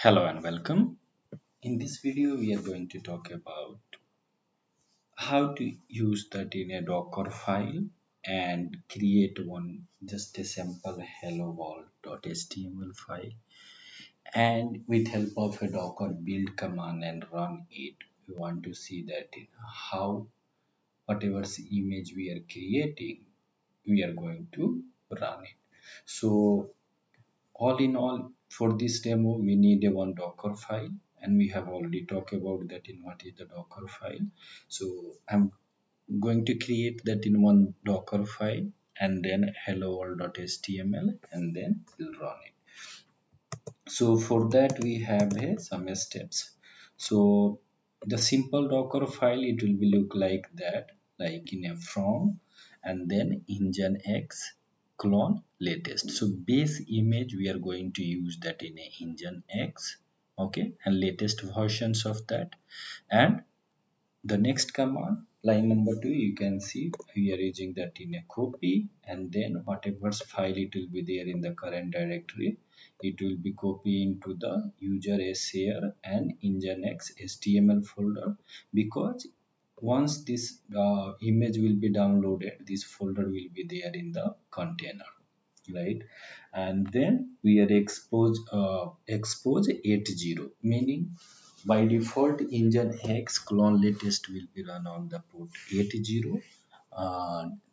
Hello and welcome. In this video, we are going to talk about how to use that in a Docker file and create one just a simple hello world.html file. And with help of a Docker build command and run it, we want to see that in how whatever image we are creating, we are going to run it. So all in all, for this demo, we need a one Docker file, and we have already talked about that in what is the Docker file. So I'm going to create that in one Docker file and then hello world.html and then we'll run it. So for that we have some steps. So the simple Docker file, it will be look like that, like in a from and then Nginx clone latest. So base image we are going to use that in a Nginx, okay, and latest versions of that. And the next command, line number 2, you can see we are using that in a copy, and then whatever file it will be there in the current directory, it will be copied into the user share and Nginx HTML folder, because once this image will be downloaded, this folder will be there in the container, right? And then we are expose 80, meaning by default Nginx clone latest will be run on the port 80.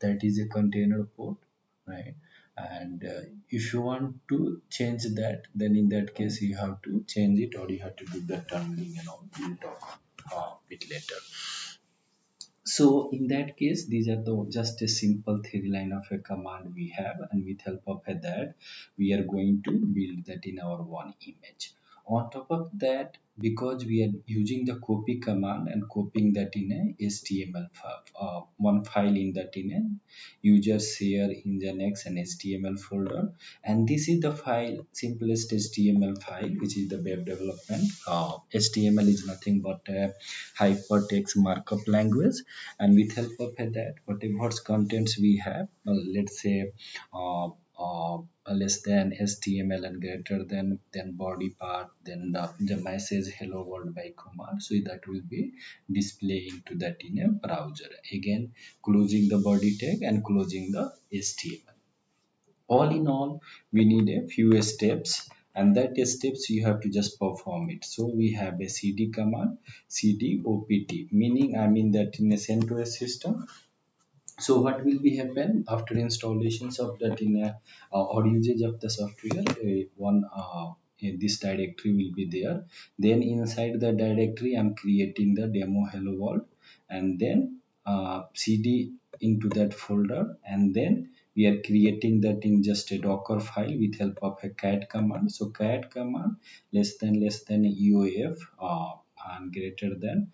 That is a container port, right? And if you want to change that, then in that case you have to change it, or you have to do the tunneling and all. We'll talk bit later. So in that case, these are the just a simple three line of a command we have, and with help of that, we are going to build that in our one image. On top of that, because we are using the copy command and copying that in a HTML file, one file in that in a user share Nginx and HTML folder, and this is the file simplest HTML file, which is the web development. HTML is nothing but a hypertext markup language, and with help of that, whatever contents we have, let's say uh, less than HTML and greater than body part, then the message hello world by command, so that will be displaying to that in a browser, again closing the body tag and closing the HTML. All in all, we need a few steps, and that steps you have to just perform it. So we have a cd command, cd opt, meaning I mean that in a CentOS system. So what will be happen after installations of that in a or usage of the software, this directory will be there. Then inside the directory I'm creating the demo hello world, and then cd into that folder, and then we are creating that in just a Docker file with help of a cat command. So cat command less than uaf and greater than,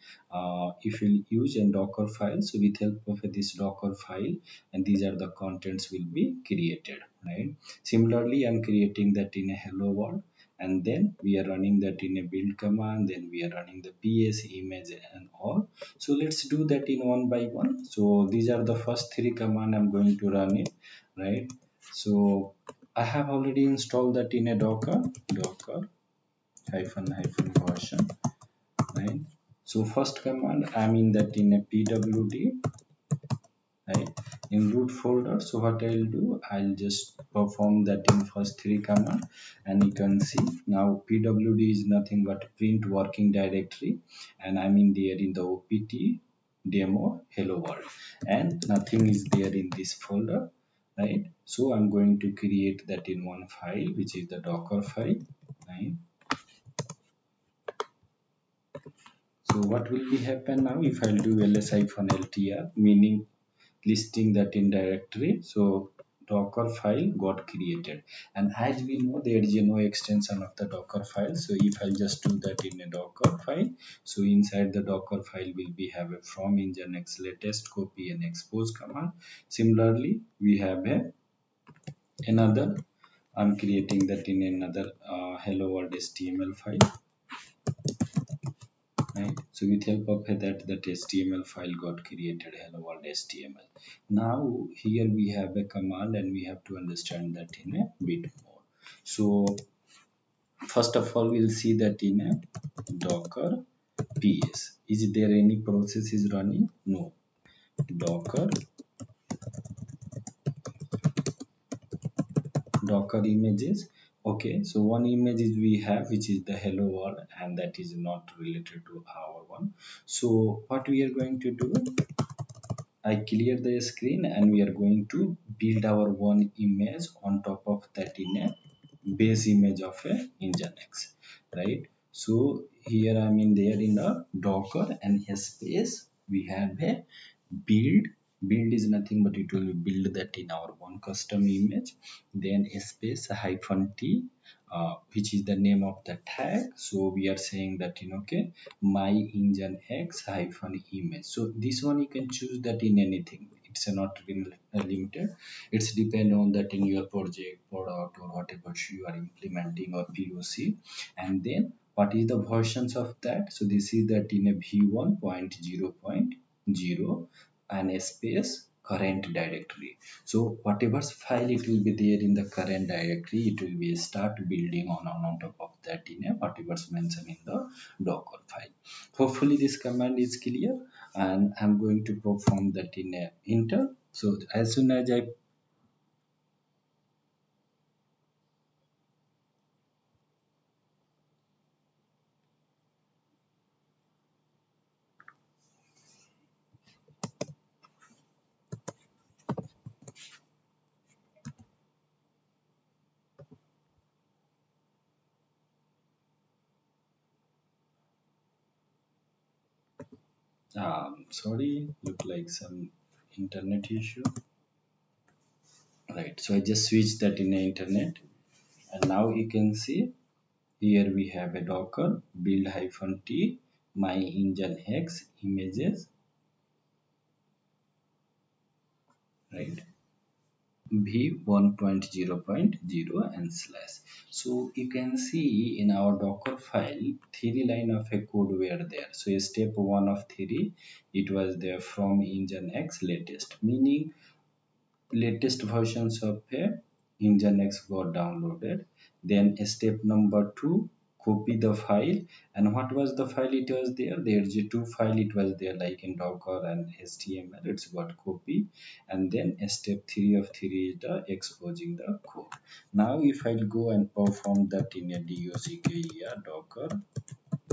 if you use a Docker file, so with help of this Docker file, and these are the contents will be created, right? Similarly, I'm creating that in a hello world, and then we are running that in a build command, then we are running the ps image and all. So let's do that in one by one. So these are the first three command I'm going to run it, right? So I have already installed that in a docker hyphen version, right? So first command, I mean that in a pwd, right, in root folder. So what I'll do, I'll just perform that in first three command, and you can see now pwd is nothing but print working directory, and I'm in there in the opt demo hello world, and nothing is there in this folder, right? So I'm going to create that in one file, which is the docker file, right? So what will be happen now if I'll do ls-ltr, meaning listing that in directory. So Docker file got created, and as we know there is no extension of the Docker file. So if I'll just do that in a Docker file, so inside the Docker file will be have a from Nginx latest copy and expose command. Similarly, we have a another, I'm creating that in another hello world HTML file, right? So with help of that HTML file got created, hello world HTML. Now here we have a command, and we have to understand that in a bit more. So First of all, we'll see that in a docker ps, is there any process is running? No. Docker images. Okay, so one image is we have, which is the hello world, and that is not related to our one. So what we are going to do, I clear the screen and we are going to build our one image on top of that in a base image of a Nginx, right? So here I'm in there in the Docker and space we have a build. Build is nothing but it will build that in our one custom image. Then space hyphen t, which is the name of the tag. So we are saying that in okay, my Nginx hyphen image. So this one you can choose that in anything. It's not limited. It's depend on that in your project, product, or whatever you are implementing or POC. And then what is the versions of that? So this is that in a v1.0.0 and a space current directory. So whatever file it will be there in the current directory, it will be start building on top of that in a whatever's mentioned in the Docker file. Hopefully this command is clear, and I'm going to perform that in a enter. So as soon as I sorry, look like some internet issue, right? So I just switched that in the internet, and now you can see here we have a docker build hyphen t my Nginx images, right? v1.0.0 and slash. So you can see in our docker file 3 line of a code were there. So step 1 of 3, it was there from Nginx latest, meaning latest versions of a Nginx got downloaded. Then step number 2, copy the file. And what was the file it was there? There's a two file it was there like in Docker and HTML. It's got copy. And then step 3 of 3 is the exposing the code. Now if I'll go and perform that in a docker docker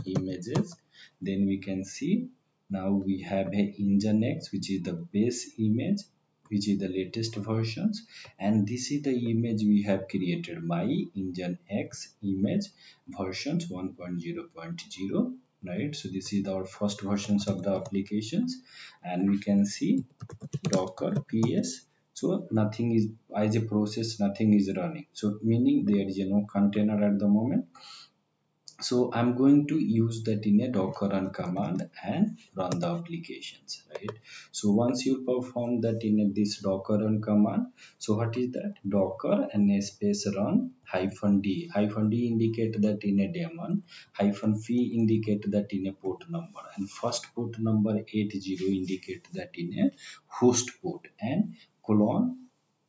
images, then we can see now we have a Nginx, which is the base image, which is the latest versions, and this is the image we have created, my Nginx image versions 1.0.0, right? So this is our first versions of the applications, and we can see docker ps. So nothing is, as a process nothing is running, so meaning there is no container at the moment. So I'm going to use that in a docker run command and run the applications, right? So once you perform that in this docker run command, so what is that? Docker and a space run hyphen d indicate that in a daemon, hyphen v indicate that in a port number, and first port number 80 indicate that in a host port, and colon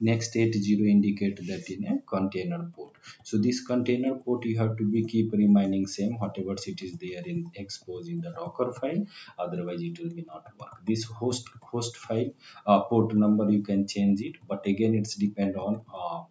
next 80 indicate that in a container port. So this container port you have to be keep remaining same whatever it is there in expose in the docker file, otherwise it will be not work. This host file port number you can change it, but again it's depend on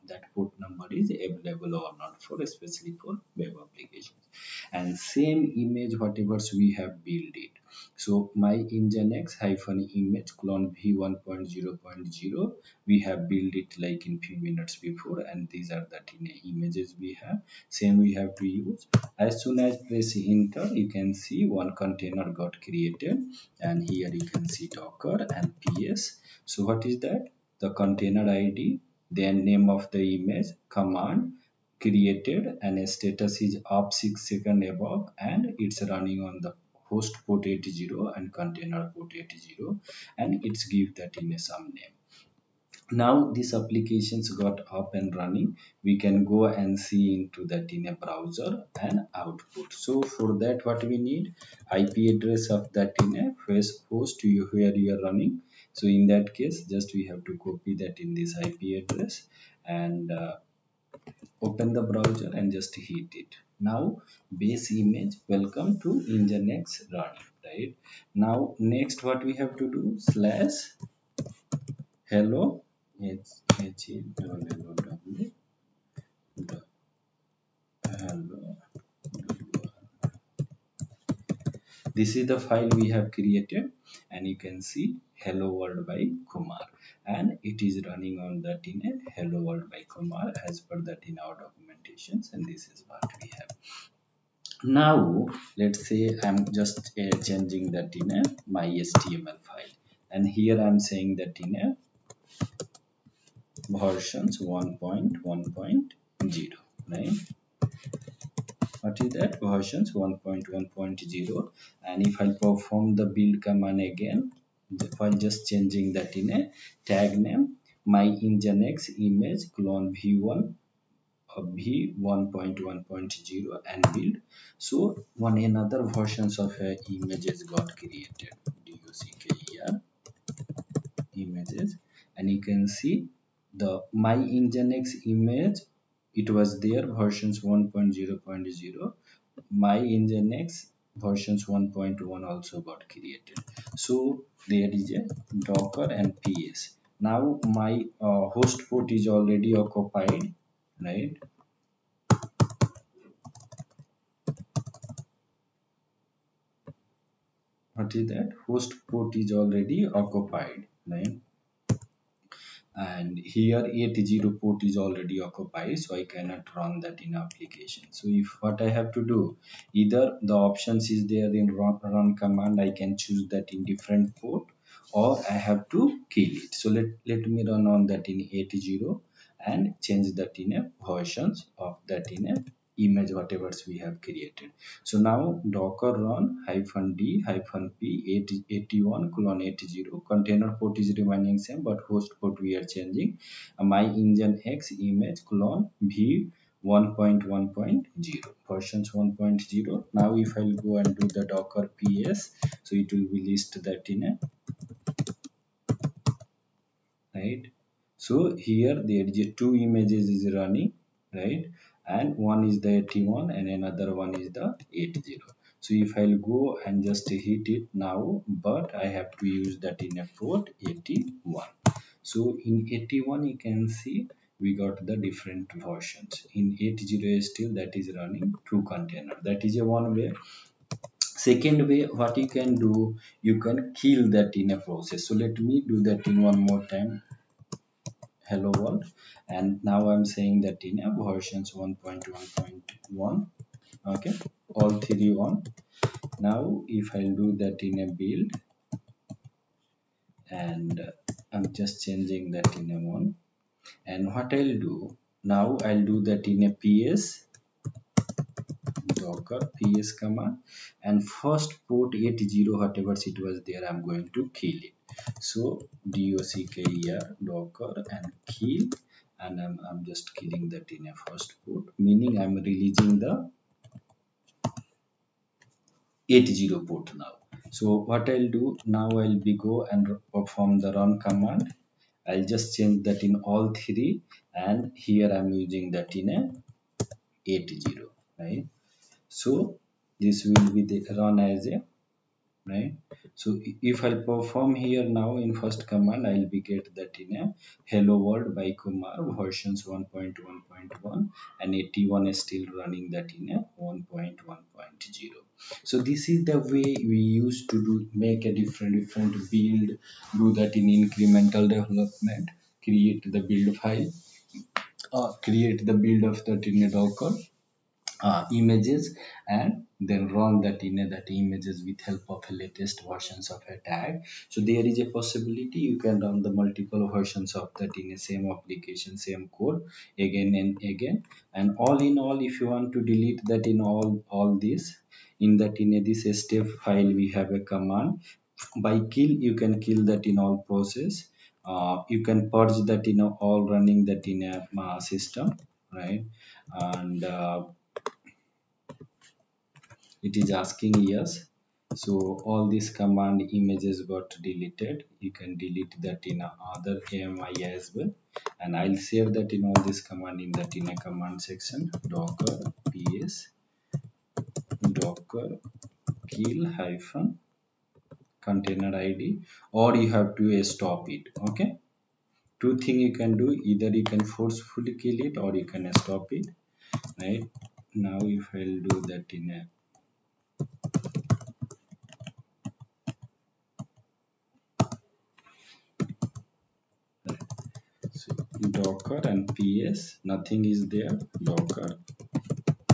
that port number is available or not for especially for web applications. And same image whatever we have built it, so my Nginx hyphen image clone v1.0.0, we have built it like in few minutes before, and these are the images we have. Same we have to use. As soon as press enter, you can see one container got created, and here you can see docker and ps. So what is that? The container id, then name of the image, command created, and a status is up 6 seconds above, and it's running on the host port 80 and container port 80, and it's give that in a some name. Now these applications got up and running, we can go and see into that in a browser and output. So for that what we need, IP address of that in a first host you where you are running. So in that case just we have to copy that in this IP address and open the browser and just hit it. Now base image welcome to Nginx running, right? Now next what we have to do, slash hello hello. This is the file we have created, and you can see hello world by Kumar, and it is running on the TNet hello world by Kumar as per that in our documentations, and this is what we have. Now let's say I'm just changing that in a my HTML file, and here I'm saying that in a versions 1.1.0, right? What is that? Versions 1.1.0. And if I perform the build command again, while just changing that in a tag name, my Nginx image clone v1 v 1.1.0 and build. So one another versions of images got created. DUCKER images, and you can see the my Nginx image, it was there versions 1.0.0. My Nginx versions 1.1 also got created. So there is a Docker and PS. Now my host port is already occupied, right? What is that? Host port is already occupied, right? And here 80 port is already occupied, so I cannot run that in application. So if what I have to do, either the options is there in run command, I can choose that in different port, or I have to kill it. So let me run on that in 80 and change that in a versions of that in a image whatever we have created. So now docker run -d -p 81 colon 80, container port is remaining same but host port we are changing. My Nginx image clone v 1.1.0 versions 1.0. Now if I'll go and do the docker ps, so it will be list that in a, right? So here there is two images is running, right? And one is the 81 and another one is the 80. So if I'll go and just hit it now, but I have to use that in a port 81. So in 81 you can see we got the different versions. In 80 still that is running two container. That is a one way. Second way, what you can do, you can kill that in a process. So let me do that in one more time. Hello world, and now I'm saying that in a versions 1.1.1. Okay, all three on. Now if I'll do that in a build, and I'm just changing that in a one, and what I'll do now, I'll do that in a ps docker ps command, and first port 80 whatever it was there, I'm going to kill it. So docker docker and kill, and I'm just killing that in a first port, meaning I'm releasing the 80 port now. So what I'll do now, I'll be go and perform the run command. I'll just change that in all three, and here I'm using that in a 80, right? So this will be the run as a, right? So if I perform here now in first command, I'll be get that in a hello world by Kumar versions 1.1.1, and 81 is still running that in a 1.1.0. So this is the way we used to do, make a different build, do that in incremental development, create the build file, create the build of that in a Docker images, and then run that in that images with help of latest versions of a tag. So there is a possibility you can run the multiple versions of that in a same application, same code again and again. And all in all, if you want to delete that in all this, in that in a this step file we have a command by kill, you can kill that in all process. You can purge that in all running that in a system, right? And it is asking yes. So all these command images got deleted. You can delete that in other AMI as well, and I'll save that in all this command in that in a command section docker ps docker kill hyphen container id, or you have to stop it. Okay, two thing you can do: either you can forcefully kill it or you can stop it. Right now, if I'll do that in a so docker and ps, nothing is there. Docker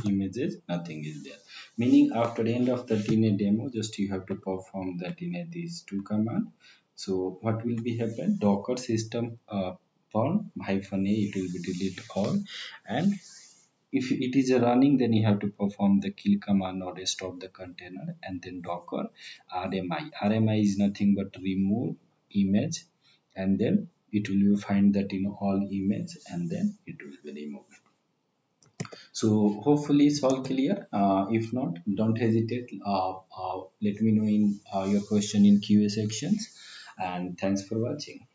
images, nothing is there, meaning after the end of that in a demo, just you have to perform that in a these two command. So what will be happen: docker system perm hyphen a, it will be delete all, and if it is a running, then you have to perform the kill command or stop the container, and then docker rmi. Rmi is nothing but remove image, and then it will find that all image, and then it will be removed. So hopefully it's all clear. If not, don't hesitate. Let me know in your question in QA sections. And thanks for watching.